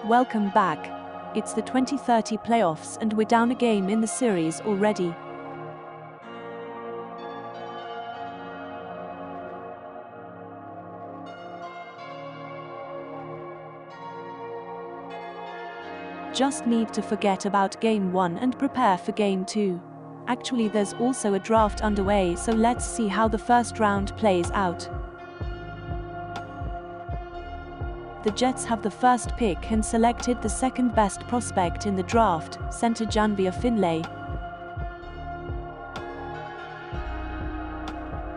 Welcome back. It's the 2030 playoffs and we're down a game in the series already. Just need to forget about Game 1 and prepare for Game 2. Actually, there's also a draft underway, so let's see how the first round plays out. The Jets have the first pick and selected the second best prospect in the draft, center Janvier Finlay.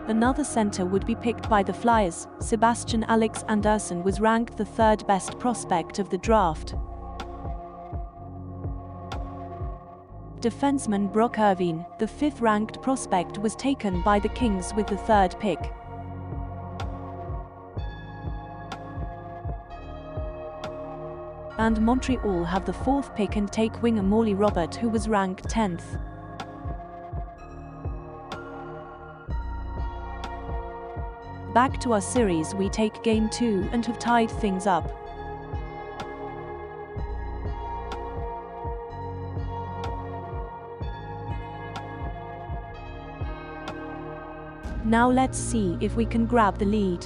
Another center would be picked by the Flyers. Sebastian Alex Anderson was ranked the third best prospect of the draft. Defenseman Brock Irvine, the fifth-ranked prospect, was taken by the Kings with the third pick. And Montreal have the fourth pick and take winger Morley Robert, who was ranked 10th. Back to our series, we take Game 2 and have tied things up. Now let's see if we can grab the lead.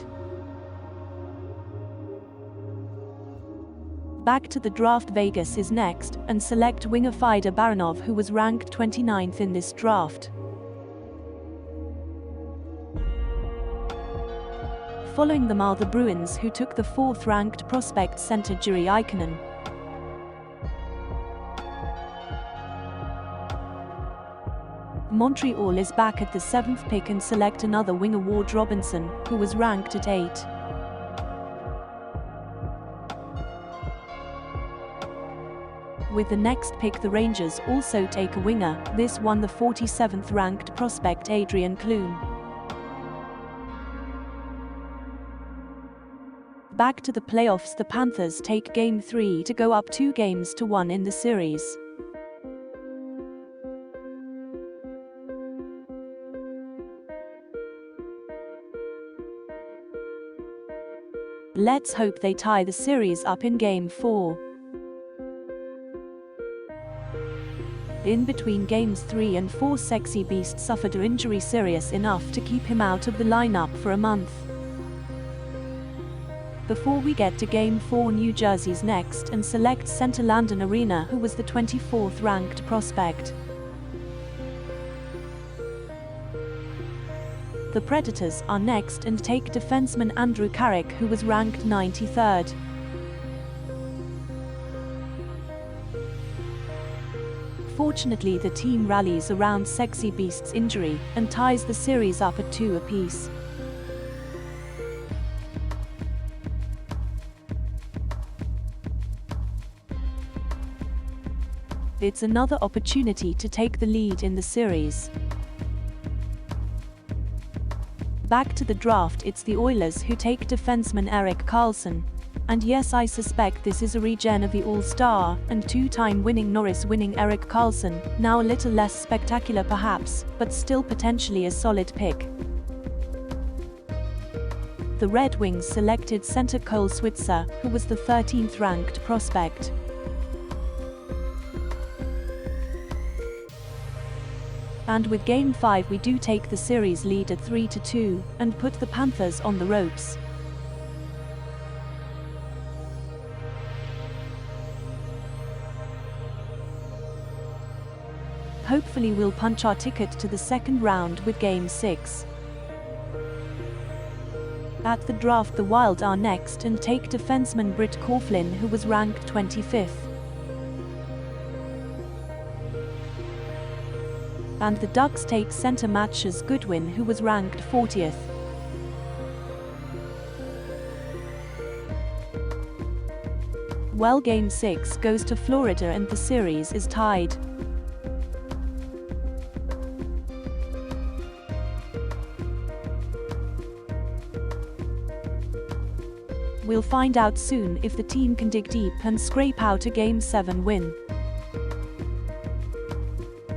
Back to the draft. Vegas is next, and select winger Fedor Baranov, who was ranked 29th in this draft. Following them are the Bruins, who took the fourth-ranked prospect center Jiri Ikonen. Montreal is back at the seventh pick and select another winger Ward Robinson, who was ranked at 8. With the next pick, the Rangers also take a winger, this one the 47th ranked prospect Adrian Clune. Back to the playoffs, the Panthers take Game 3 to go up 2-1 in the series. Let's hope they tie the series up in Game 4. In between Games 3 and 4, Sexy Beast suffered an injury serious enough to keep him out of the lineup for a month. Before we get to Game 4, New Jersey's next and select center Landon Arena, who was the 24th ranked prospect. The Predators are next and take defenseman Andrew Carrick, who was ranked 93rd. Fortunately, the team rallies around Sexy Beast's injury and ties the series up at 2 apiece. It's another opportunity to take the lead in the series. Back to the draft, it's the Oilers who take defenseman Erik Karlsson. And yes, I suspect this is a regen of the All-Star and two-time winning Norris-winning Erik Karlsson, now a little less spectacular perhaps, but still potentially a solid pick. The Red Wings selected center Cole Switzer, who was the 13th ranked prospect. And with Game 5, we do take the series lead at 3-2 and put the Panthers on the ropes. Hopefully we'll punch our ticket to the second round with Game 6. At the draft, the Wild are next and take defenseman Britt Coughlin, who was ranked 25th. And the Ducks take center Matches Goodwin, who was ranked 40th. Well, Game 6 goes to Florida and the series is tied. We'll find out soon if the team can dig deep and scrape out a Game 7 win.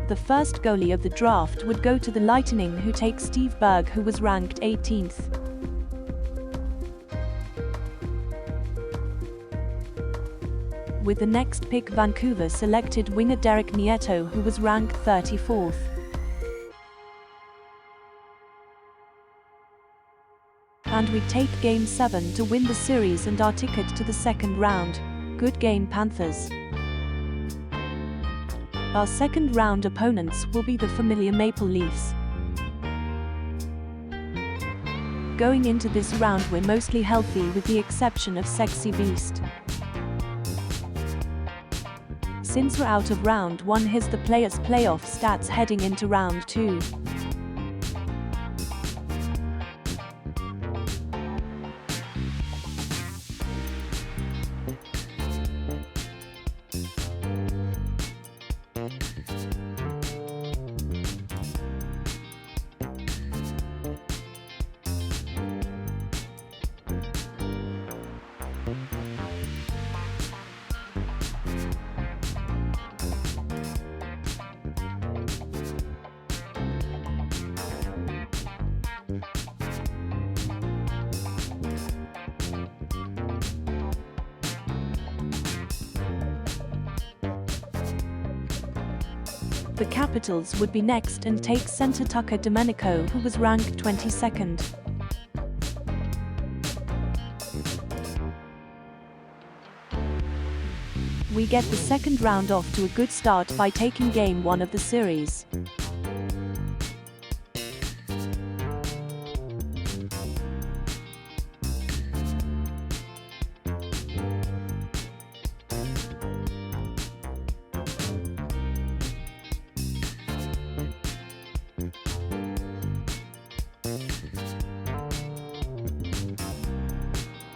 The first goalie of the draft would go to the Lightning, who take Steve Berg, who was ranked 18th. With the next pick, Vancouver selected winger Derek Nieto, who was ranked 34th. And we take Game 7 to win the series and our ticket to the second round. Good game, Panthers. Our second round opponents will be the familiar Maple Leafs. Going into this round we're mostly healthy with the exception of Sexy Beast. Since we're out of round 1, here's the players' playoff stats heading into round 2. The Capitals would be next and take center Tucker Domenico, who was ranked 22nd. We get the second round off to a good start by taking Game 1 of the series.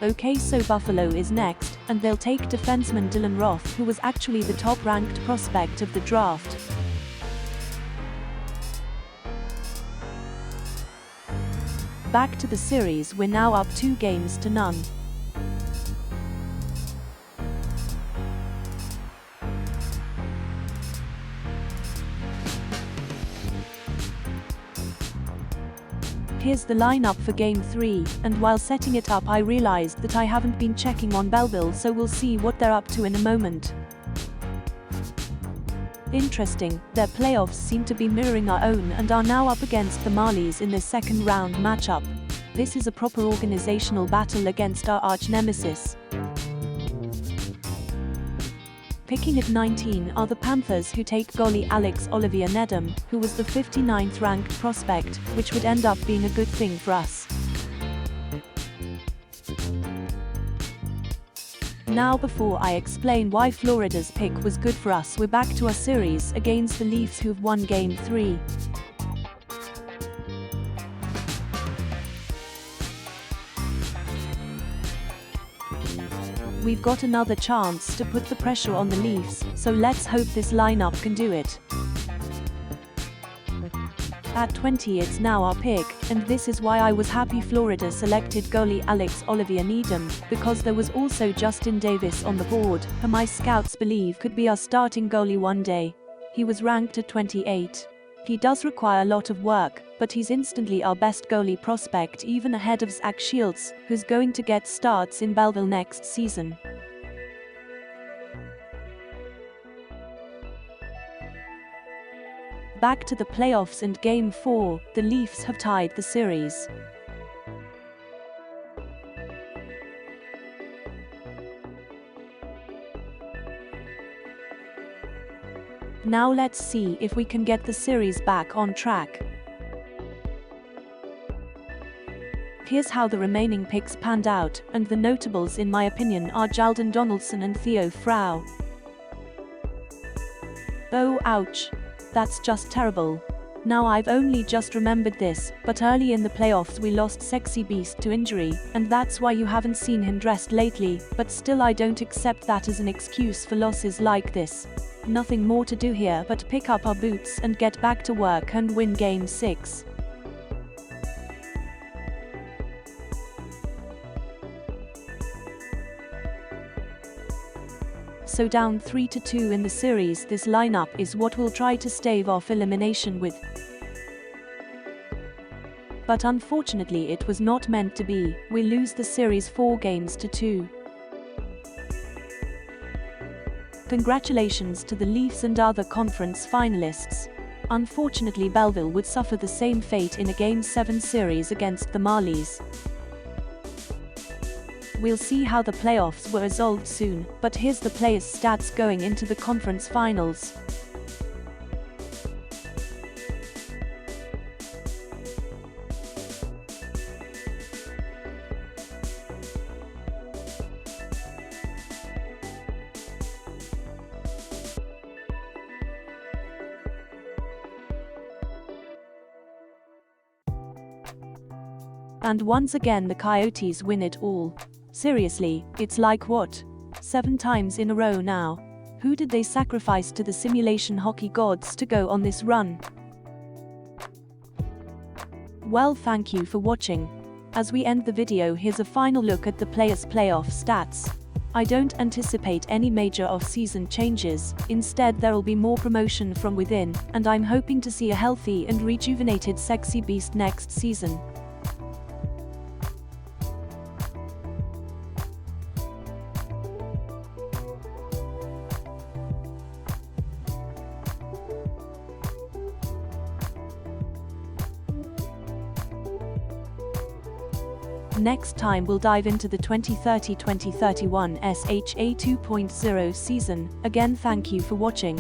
Okay, so Buffalo is next, and they'll take defenseman Dylan Roth, who was actually the top-ranked prospect of the draft. Back to the series, we're now up 2-0. Here's the lineup for Game 3, and while setting it up I realized that I haven't been checking on Belleville, so we'll see what they're up to in a moment. Interesting, their playoffs seem to be mirroring our own and are now up against the Marlies in their second round matchup. This is a proper organizational battle against our arch-nemesis. Picking at 19 are the Panthers, who take goalie Alex Olivier-Nedum, who was the 59th ranked prospect, which would end up being a good thing for us. Now, before I explain why Florida's pick was good for us, we're back to our series against the Leafs, who've won Game 3. We've got another chance to put the pressure on the Leafs, so let's hope this lineup can do it. At 20 it's now our pick, and this is why I was happy Florida selected goalie Alex Olivier-Nedum, because there was also Justin Davis on the board, who my scouts believe could be our starting goalie one day. He was ranked at 28. He does require a lot of work, but he's instantly our best goalie prospect, even ahead of Zach Shields, who's going to get starts in Belleville next season. Back to the playoffs and Game 4, the Leafs have tied the series. Now let's see if we can get the series back on track. Here's how the remaining picks panned out, and the notables in my opinion are Jaldan Donaldson and Theo Frau. Oh ouch. That's just terrible. Now I've only just remembered this, but early in the playoffs we lost Sexy Beast to injury, and that's why you haven't seen him dressed lately, but still I don't accept that as an excuse for losses like this. Nothing more to do here but pick up our boots and get back to work and win Game 6. So down 3-2 in the series, this lineup is what we'll try to stave off elimination with. But unfortunately it was not meant to be. We lose the series 4-2. Congratulations to the Leafs and other conference finalists. Unfortunately, Belleville would suffer the same fate in a Game 7 series against the Marlies. We'll see how the playoffs were resolved soon, but here's the players' stats going into the conference finals. And once again the Coyotes win it all. Seriously, it's like what? 7 times in a row now. Who did they sacrifice to the simulation hockey gods to go on this run? Well, thank you for watching. As we end the video, here's a final look at the players' playoff stats. I don't anticipate any major off-season changes, instead there will be more promotion from within, and I'm hoping to see a healthy and rejuvenated Sexy Beast next season. Next time we'll dive into the 2030-2031 SHA 2.0 season. Again, thank you for watching.